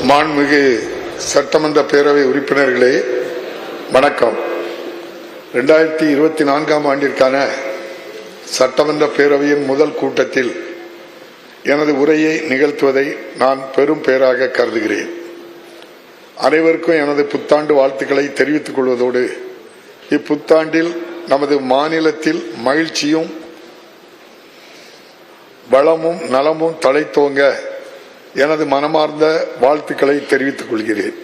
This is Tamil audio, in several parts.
மாண்புமிகு சட்டமன்ற பேரவை உறுப்பினர்களே வணக்கம். 2024ஆம் ஆண்டிற்கான சட்டமன்ற பேரவையின் முதல் கூட்டத்தில் எனது உரையை நிகழ்த்துவதை நான் பெரும் பேராக கருதுகிறேன். அனைவருக்கும் எனது புத்தாண்டு வாழ்த்துக்களை தெரிவித்துக் கொள்வதோடு இப்புத்தாண்டில் நமது மாநிலத்தில் மகிழ்ச்சியும் வளமும் நலமும் தழைத்தோங்க எனது மனமார்ந்த வாழ்த்துக்களை தெரிவித்துக் கொள்கிறேன்.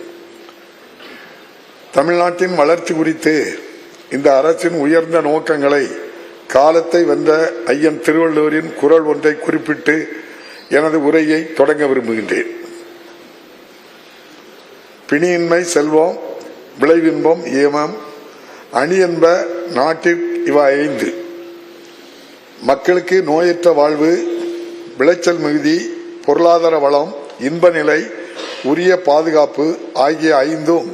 தமிழ்நாட்டின் வளர்ச்சி குறித்து இந்த அரசின் உயர்ந்த நோக்கங்களை காலத்தை வென்ற ஐயன் திருவள்ளுவரின் குறள் ஒன்றை குறிப்பிட்டு எனது உரையை தொடங்க விரும்புகின்றேன். பிணியின்மை செல்வம், விளைவின்பம் ஏமம், அணி என்ப நாட்டில் இவை 5. மக்களுக்கு நோயற்ற வாழ்வு, விளைச்சல் மிகுதி, பொருளாதார வளம், இன்ப நிலை, உரிய பாதுகாப்பு ஆகிய 5ம்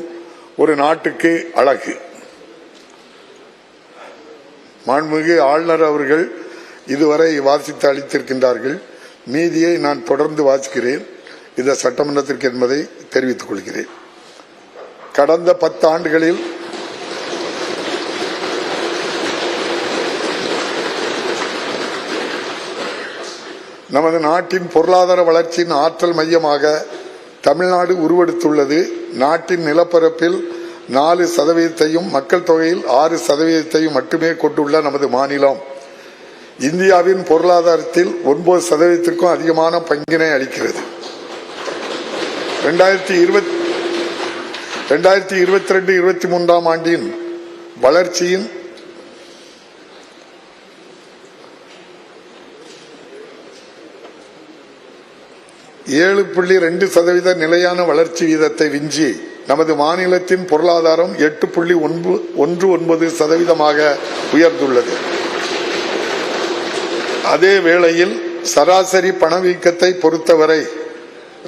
ஒரு நாட்டுக்கு அழகு. மாண்புமிகு ஆளுநர் அவர்கள் இதுவரை வாசித்து அளித்திருக்கின்றார்கள். மீதியை நான் தொடர்ந்து வாசிக்கிறேன். இந்த சட்டமன்றத்திற்கு என்பதை தெரிவித்துக் கொள்கிறேன். கடந்த 10 ஆண்டுகளில் நமது நாட்டின் பொருளாதார வளர்ச்சியின் ஆற்றல் மையமாக தமிழ்நாடு உருவெடுத்துள்ளது. நாட்டின் நிலப்பரப்பில் 4%, மக்கள் தொகையில் 6% மட்டுமே கொண்டுள்ள நமது மாநிலம் இந்தியாவின் பொருளாதாரத்தில் 9%க்கும் அதிகமான பங்கினை அளிக்கிறது. 2022-23ஆம் ஆண்டின் வளர்ச்சியின் 7.2% நிலையான வளர்ச்சி வீதத்தை விஞ்சி நமது மாநிலத்தின் பொருளாதாரம் 8.19% உயர்ந்துள்ளது. அதே வேளையில் சராசரி பணவீக்கத்தை பொறுத்தவரை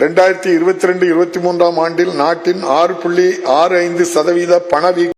2022-23ஆம் ஆண்டில் நாட்டின் 6.65% பணவீக்கம்